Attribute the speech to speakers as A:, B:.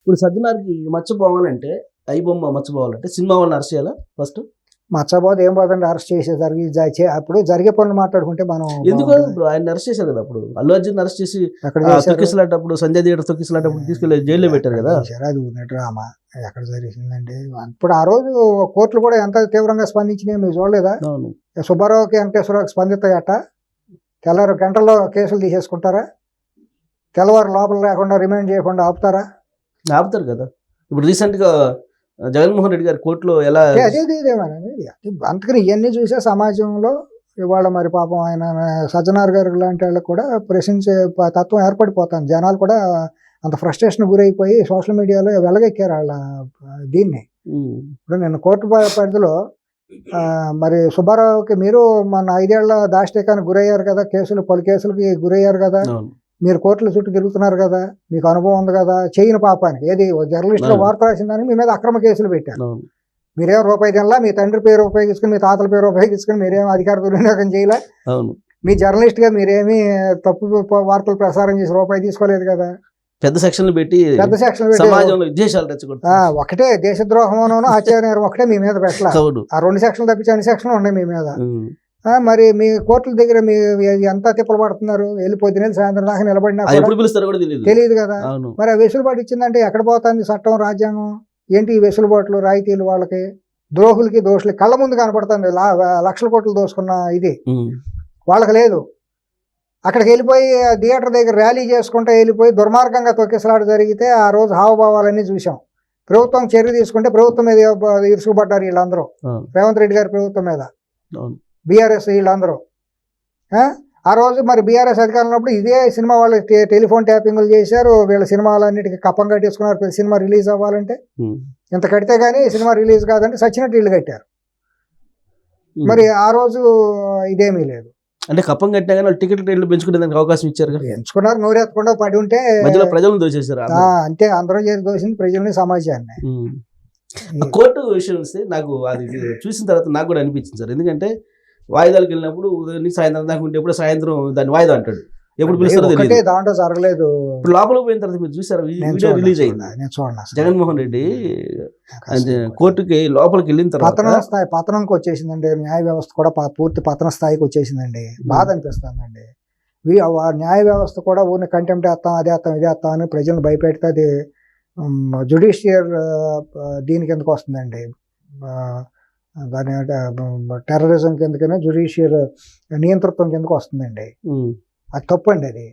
A: ఇప్పుడు సజ్జనార్కి మచ్చ పోవాలంటే ఐబొమ్మ మచ్చ పోవాలంటే సినిమా వాళ్ళని అరెస్ట్ చేయాలా ఫస్ట్?
B: మచ్చబోదు ఏం పోదండి, అరెస్ట్ చేసే అప్పుడు జరిగే పనులు మాట్లాడుకుంటే మనం
A: ఎందుకు ఇప్పుడు ఆయన అరెస్ట్ చేశారు కదా, అప్పుడు అల్లు అర్జున్ అరెస్ట్ చేసి
B: ఎక్కడ
A: తొక్కిసలాటప్పుడు సంజయ్ థియేటర్ తొక్కిసలాటప్పుడు తీసుకెళ్లి జైల్లో పెట్టారు కదా.
B: అది డ్రామా ఎక్కడ జరిగిందండి. ఇప్పుడు ఆ రోజు కోర్టులు కూడా ఎంత తీవ్రంగా స్పందించినాయి మీరు చూడలేదా?
A: అవును.
B: సుబ్బారావుకి వెంకటేశ్వరరావుకి స్పందిస్తాయట. తెల్లారు గంటల్లో కేసులు తీసేసుకుంటారా? తెల్లవారు లోపల లేకుండా రిమైండ్ చేయకుండా ఆపుతారా?
A: ఆపుతారు కదా. ఇప్పుడు రీసెంట్ గా జగన్మోహన్ రెడ్డి గారి కోర్టులో ఎలా
B: అందుకని ఇవన్నీ చూసే సమాజంలో ఇవాళ మరి పాపం ఆయన సజ్జనార్ గారు లాంటి వాళ్ళకి కూడా ప్రశ్నించే తత్వం ఏర్పడిపోతాను. జనాలు కూడా అంత ఫ్రస్ట్రేషన్ గురైపోయి సోషల్ మీడియాలో వెలగెక్కారు వాళ్ళ దీన్ని. ఇప్పుడు నేను కోర్టు పరిధిలో మరి సుబ్బారావుకి మీరు మన 5 ఏళ్ల దాష్టికానికి గురయ్యారు కదా, పలు కేసులకి గురయ్యారు కదా, మీరు కోర్టుల చుట్టూ తిరుగుతున్నారు కదా, మీకు అనుభవం ఉంది కదా, చేయని పాపానికి ఏది జర్నలిస్టులో వార్త రాసిందని మీ మీద అక్రమ కేసులు పెట్టారు. మీరేం రూపాయి తినలా, మీ తండ్రి పేరు ఉపయోగించుకుని మీ తాతల పేరు ఉపయోగించుకుని మీరేం అధికార దుర్వినియోగం చేయలే, మీ జర్నలిస్ట్గా మీరేమీ తప్పు వార్తలు ప్రసారం చేసి రూపాయి తీసుకోలేదు కదా.
A: పెద్ద సెక్షన్లు పెట్టి
B: ఒకటే దేశద్రోహం ఆచార్యం ఒకటే మీ మీద పెట్టాలి. ఆ 2 సెక్షన్లు తప్పించి అన్ని సెక్షన్లు ఉన్నాయి మీ మీద. మరి మీ కోర్టుల దగ్గర మీ ఎంత తిప్పలు పడుతున్నారు, వెళ్ళిపోతే సాయంత్రం దాకా నిలబడినా తెలియదు కదా. మరి ఆ వెసులుబాటు ఇచ్చిందంటే ఎక్కడ పోతుంది చట్టం, రాజ్యాంగం? ఏంటి ఈ వెసులుబాట్లు, రాయితీలు? వాళ్ళకి ద్రోహులకి దోషులకి కళ్ళ ముందు కనపడుతుంది లక్షల కోట్లు దోసుకున్న ఇది, వాళ్ళకి లేదు. అక్కడికి వెళ్ళిపోయి థియేటర్ దగ్గర ర్యాలీ చేసుకుంటూ వెళ్ళిపోయి దుర్మార్గంగా తొక్కిసలాట జరిగితే ఆ రోజు హావభావాలన్నీ చూసాం. ప్రభుత్వం చర్య తీసుకుంటే ప్రభుత్వం మీద ఇరుసుకుపడ్డారు వీళ్ళందరూ, రేవంత్ రెడ్డి గారి ప్రభుత్వం మీద, బీఆర్ఎస్ వీళ్ళందరూ. ఆ రోజు మరి బీఆర్ఎస్ అధికారంలో ఉన్నప్పుడు ఇదే సినిమా వాళ్ళు టెలిఫోన్ ట్యాపింగ్లు చేశారు, వీళ్ళ సినిమాలన్నిటికీ కప్పం కట్టేసుకున్నారు. ప్రతి సినిమా రిలీజ్ అవ్వాలంటే ఇంత కడితే కానీ సినిమా రిలీజ్ కాదంటే సచ్చినట్టు ఇల్లు కట్టారు. మరి ఆ రోజు ఇదేమీ లేదు.
A: అంటే కప్పం కట్టినా కానీ వాళ్ళు టికెట్ రేట్లు పెంచుకునే దానికి అవకాశం ఇచ్చారు,
B: పెంచుకున్నారు. నోరెత్తకుండా పడి ఉంటే
A: మధ్యలో ప్రజలను దోచేశారు.
B: అంతే, అందరూ చేసి దోసింది ప్రజల్ని, సమాజాన్ని.
A: కోర్టు విషయం వస్తే నాకు అది చూసిన తర్వాత నాకు కూడా అనిపించింది సార్. ఎందుకంటే వాయిదాలకు వెళ్ళినప్పుడు ఉదయం సాయంత్రం దాకా ఉంటే ఎప్పుడు సాయంత్రం దాన్ని వాయిదా అంటాడు, ఎప్పుడు పిలుస్తారో తెలియదు.
B: దాంట్లో జరగలేదు.
A: ఇప్పుడు లోపల పోయిన తర్వాత మీరు చూసారు, వీడియో రిలీజ్ అయింది. జగన్మోహన్ రెడ్డి కోర్టుకి లోపలికి వెళ్ళిన తర్వాత
B: పతనంకి వచ్చేసిందండి. న్యాయ వ్యవస్థ కూడా పూర్తి పతన స్థాయికి వచ్చేసిందండి. బాధ అనిపిస్తుందండి. న్యాయ వ్యవస్థ కూడా ఊరిని కంటెంప్ట్ వేస్తాం, అదే వేస్తాం, ఇదే వేస్తాం అని ప్రజలను భయపెడితే అది జుడిషియల్ దీనికి ఎందుకు వస్తుందండి, దాని టెర్రరిజం కిందకైనా జుడిషియల్ నియంతృత్వం కిందకు వస్తుందండి. అది తప్పు అండి. అది